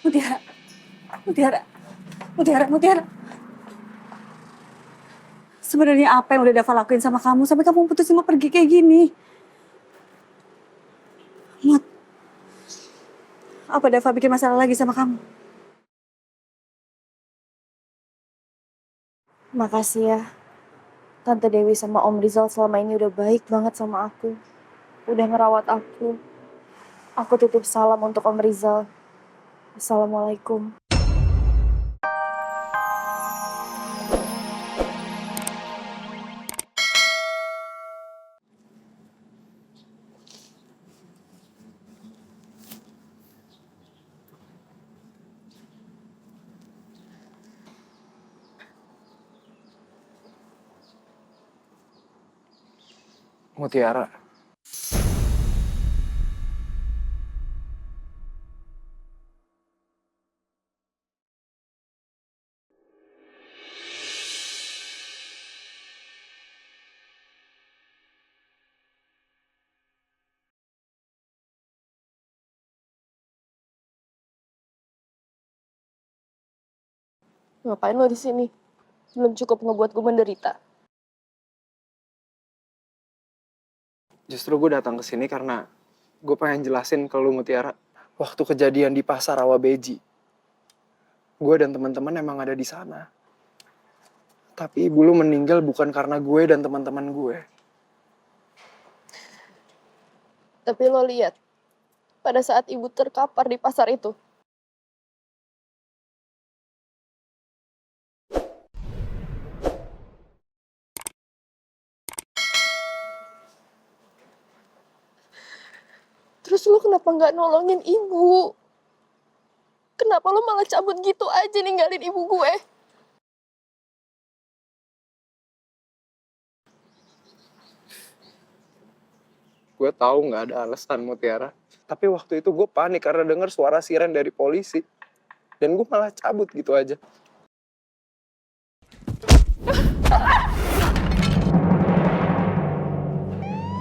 Mutiara, Mutiara, Mutiara. Sebenarnya apa yang udah Dava lakuin sama kamu sampai kamu putusin mau pergi kayak gini? Mut, apa Dava bikin masalah lagi sama kamu? Makasih ya, Tante Dewi sama Om Rizal selama ini udah baik banget sama aku. Udah ngerawat aku. Aku titip salam untuk Om Rizal. Assalamualaikum. Mutiara. Ngapain lo di sini? Belum cukup ngebuat gue menderita. Justru gue datang ke sini karena gue pengen jelasin ke lu Mutiara. Waktu kejadian di pasar Rawabeji, gue dan teman-teman emang ada di sana. Tapi ibu lu meninggal bukan karena gue dan teman-teman gue. Tapi lo lihat, pada saat ibu terkapar di pasar itu, terus lo kenapa nggak nolongin ibu? Kenapa lo malah cabut gitu aja ninggalin ibu gue? Gue tahu nggak ada alasan Mutiara. Tapi waktu itu gue panik karena dengar suara siren dari polisi. Dan gue malah cabut gitu aja.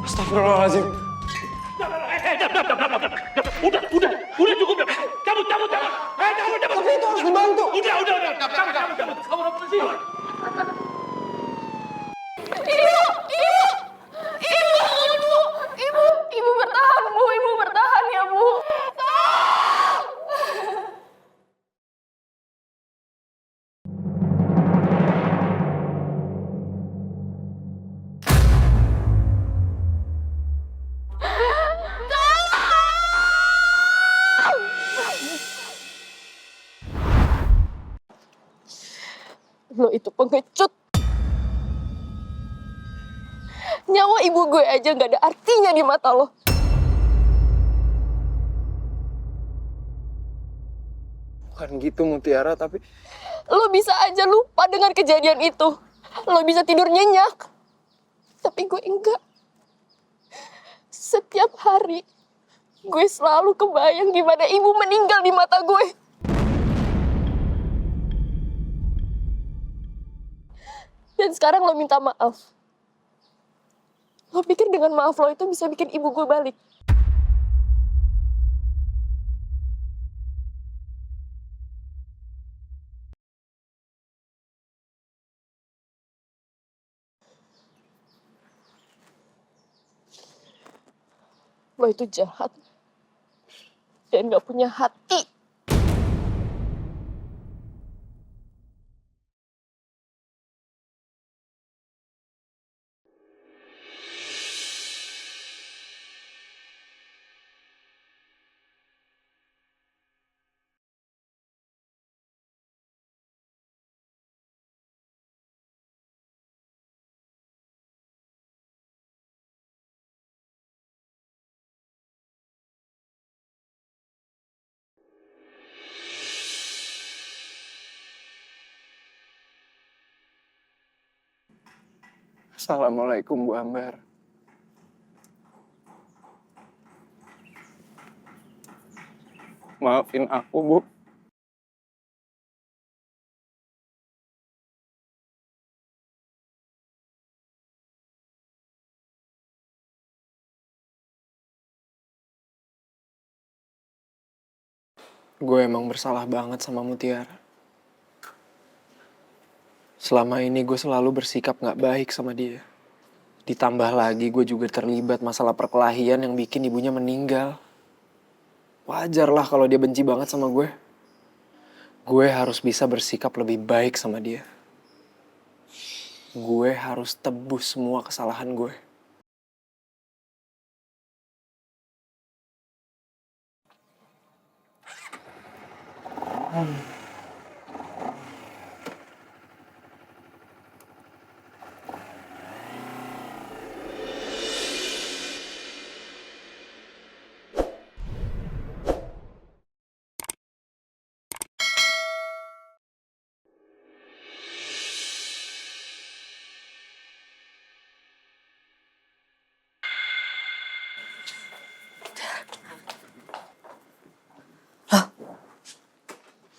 Astagfirullahaladzim. Udah cukup dah. Cabut. Tapi itu harus dibantu. Udah. Cabut. Kamu apa sih? Ibu bertahan, Bu. Ibu bertahan ya, Bu. Lo itu pengecut. Nyawa ibu gue aja gak ada artinya di mata lo. Bukan gitu Mutiara, tapi... Lo bisa aja lupa dengan kejadian itu. Lo bisa tidur nyenyak. Tapi gue enggak. Setiap hari, gue selalu kebayang gimana ibu meninggal di mata gue. Dan sekarang lo minta maaf. Lo pikir dengan maaf lo itu bisa bikin ibu gue balik? Lo itu jahat. Dan gak punya hati. Assalamualaikum Bu Ambar. Maafin aku, Bu. Gue emang bersalah banget sama Mutiara. Selama ini gue selalu bersikap gak baik sama dia. Ditambah lagi gue juga terlibat masalah perkelahian yang bikin ibunya meninggal. Wajar lah kalau dia benci banget sama gue. Gue harus bisa bersikap lebih baik sama dia. Gue harus tebus semua kesalahan gue.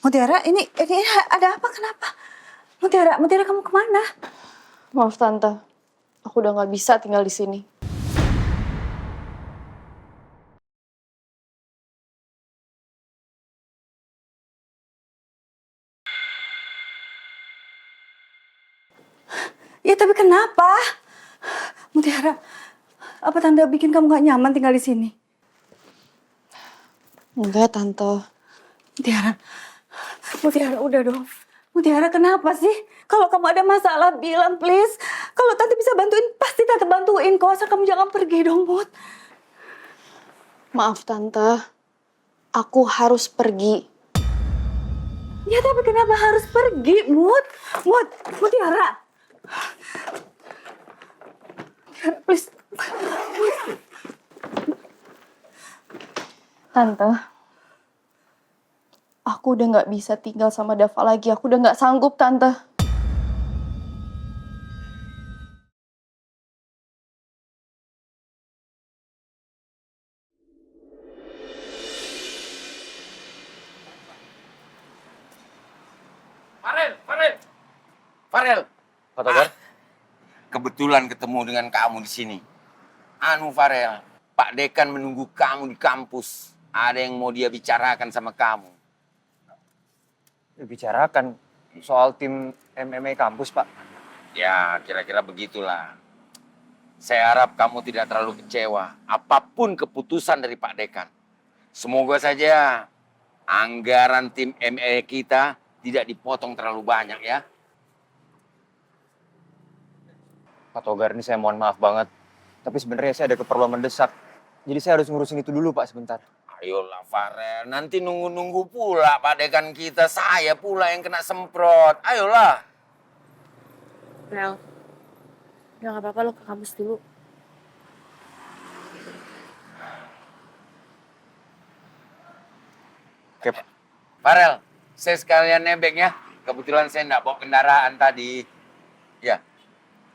Mutiara, ini ada apa? Kenapa? Mutiara kamu kemana? Maaf Tante, aku udah nggak bisa tinggal di sini. Ya tapi kenapa? Mutiara, apa Tante bikin kamu gak nyaman tinggal di sini? Enggak Tante. Mutiara udah dong. Mutiara kenapa sih? Kalau kamu ada masalah bilang please. Kalau Tante bisa bantuin, pasti Tante bantuin kok. Asal kamu jangan pergi dong, Mut. Maaf Tante, aku harus pergi. Ya tapi kenapa harus pergi, Mut? Mutiara. Mutiara, please. Tante, aku udah nggak bisa tinggal sama Dava lagi. Aku udah nggak sanggup, Tante. Farel, Pak Togar? kebetulan ketemu dengan kamu di sini. Farel, Pak Dekan menunggu kamu di kampus. Ada yang mau dia bicarakan sama kamu. Bicarakan soal tim MMA kampus, Pak. Ya, kira-kira begitulah. Saya harap kamu tidak terlalu kecewa. Apapun keputusan dari Pak Dekan. Semoga saja anggaran tim MMA kita tidak dipotong terlalu banyak ya. Pak Togar, ini saya mohon maaf banget. Tapi sebenarnya saya ada keperluan mendesak. Jadi saya harus ngurusin itu dulu, Pak, sebentar. Ayolah Farel, nanti nunggu-nunggu pula Pak Dekan kita. Saya pula yang kena semprot. Ayolah. Rel, udah nggak apa-apa lo ke kampus dulu. Oke, Pak. Farel, saya sekalian nebeng ya. Kebetulan saya nggak bawa kendaraan tadi. Ya.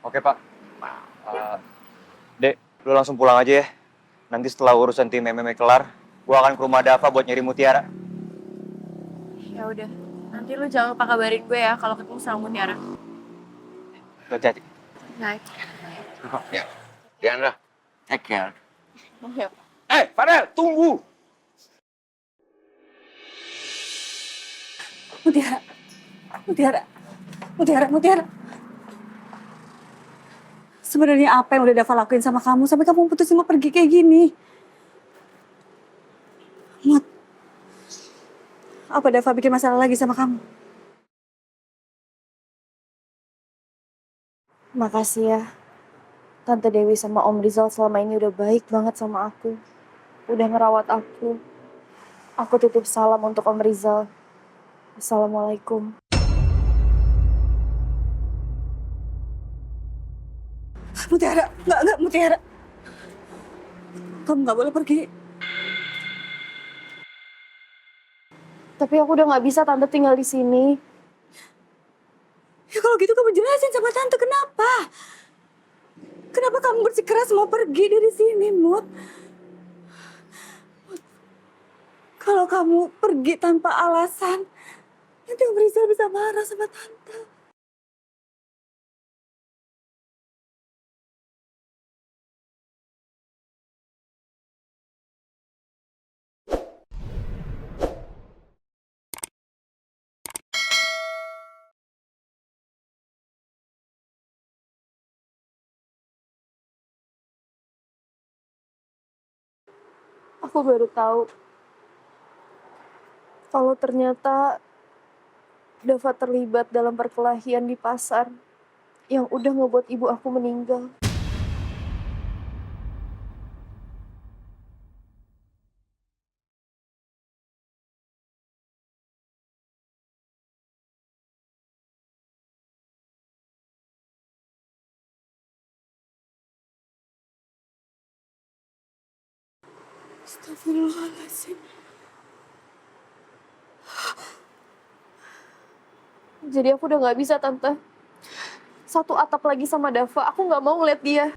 Oke, Pak. Dek, lu langsung pulang aja ya. Nanti setelah urusan tim MMA kelar, gua akan ke rumah Dava buat nyari Mutiara. Ya udah, nanti lu jangan lupa kabarin gue ya kalau ketemu sama Mutiara. Hati-hati. Baik. Ya. Diandra, take care. Ya. Farel, tunggu. Mutiara. Sebenarnya apa yang udah Dava lakuin sama kamu sampai kamu putusin mau pergi kayak gini? Mut, apa Dava bikin masalah lagi sama kamu? Makasih ya. Tante Dewi sama Om Rizal selama ini udah baik banget sama aku. Udah ngerawat aku. Aku titip salam untuk Om Rizal. Assalamualaikum. Mutiara, enggak, Mutiara. Kamu nggak boleh pergi. Tapi aku udah nggak bisa Tante tinggal di sini. Ya kalau gitu kamu jelasin sama Tante kenapa? Kenapa kamu bersikeras mau pergi dari sini, Mut? Kalau kamu pergi tanpa alasan, nanti Om Rizal bisa marah sama Tante. Aku baru tahu kalau ternyata Dava terlibat dalam perkelahian di pasar yang udah ngebuat ibu aku meninggal. Astagfirullahaladzim. Jadi aku udah gak bisa, Tante. Satu atap lagi sama Dava, aku gak mau ngeliat dia.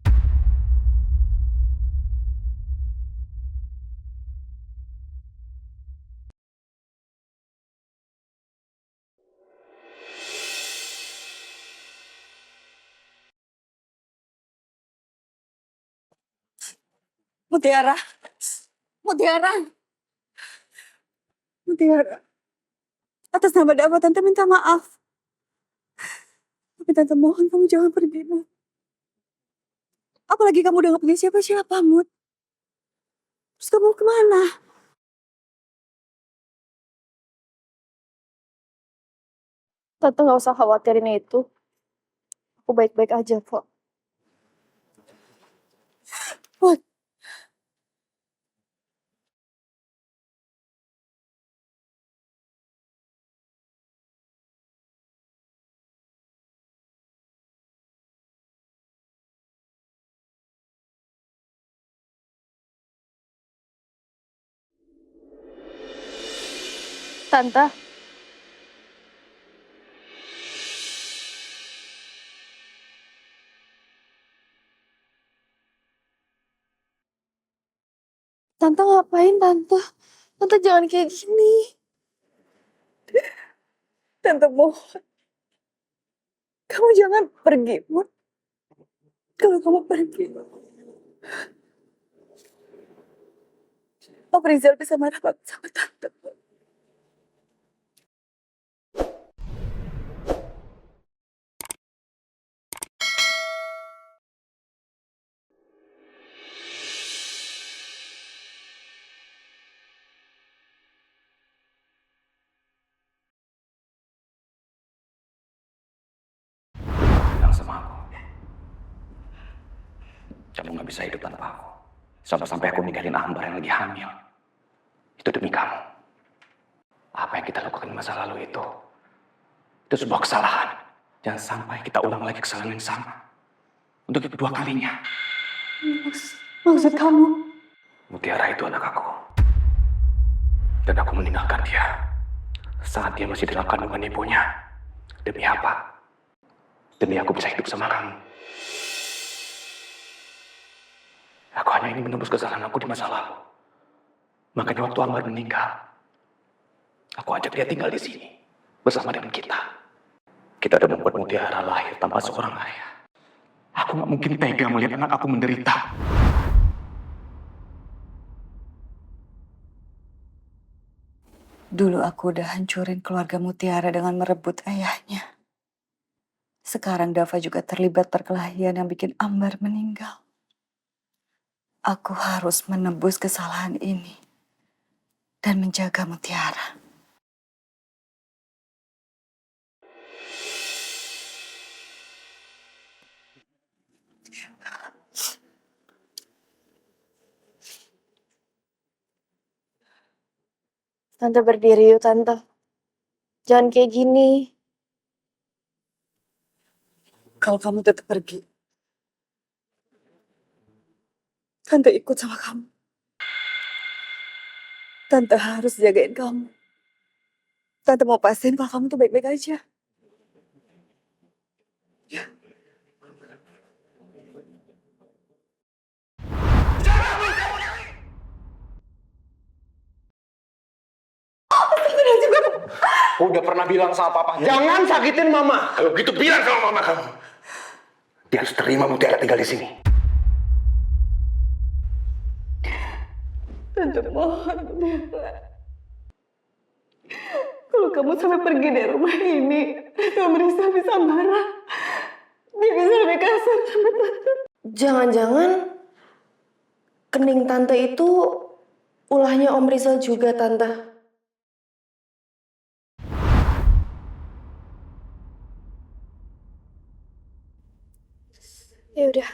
Mutiara, Mutiara, Mutiara. Atas nama Dava, Tante minta maaf. Tapi Tante mohon kamu jangan pergi, Mut. Apalagi kamu udah gak punya siapa-siapa, Mut. Terus kamu kemana? Tante gak usah khawatirin itu. Aku baik-baik aja kok. Mut, Tante, Tante ngapain, Tante? Tante jangan kayak gini. Tante mohon. Kamu jangan pergi, Mut. Kalau kamu pergi, Om Rizal bisa marah banget sama Tante. Bilang sama aku. Kamu gak bisa hidup tanpa aku. Sampai-sampai aku ninggalin Ambar yang lagi hamil. Itu demi kamu. Apa yang kita lakukan di masa lalu itu sebuah kesalahan. Jangan sampai kita ulang lagi kesalahan yang sama. Untuk kedua kalinya. Maksud kamu? Mutiara itu anak aku. Dan aku meninggalkan dia saat dia masih dalam kandungan ibunya. Demi apa? Demi aku bisa hidup sama kamu. Aku hanya ingin menembus kesalahan aku di masa lalu. Makanya waktu Ambar meninggal, aku ajak dia tinggal di sini bersama dengan kita. Kita udah membuat Mutiara lahir tanpa seorang ayah. Aku gak mungkin tega melihat anak aku menderita. Dulu aku udah hancurin keluarga Mutiara dengan merebut ayahnya. Sekarang Dava juga terlibat perkelahian yang bikin Ambar meninggal. Aku harus menebus kesalahan ini dan menjaga Mutiara. Tante berdiri yuk, Tante. Jangan kayak gini. Kalau kamu tetap pergi, Tante ikut sama kamu. Tante harus jagain kamu. Tante mau pastiin kalau kamu tuh baik-baik aja. Aku udah pernah bilang sama papa, jangan sakitin mama. Kalau gitu bilang sama mama kamu. Dia harus terima Mutiara tinggal di sini. Tante mohon, Mutiara. Kalau kamu sampai pergi dari rumah ini, Om Rizal bisa marah. Dia bisa lebih kasar sama Tante. Jangan-jangan kening Tante itu Ulahnya Om Rizal juga, Tante. Ya udah,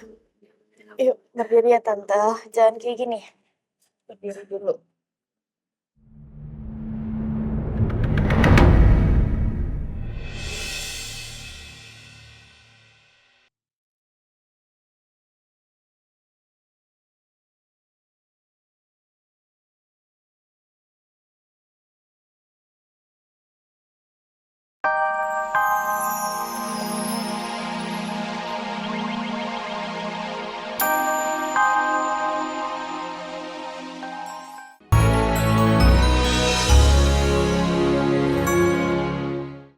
yuk berdiri ya Tante. Jangan kayak gini. Berdiri dulu.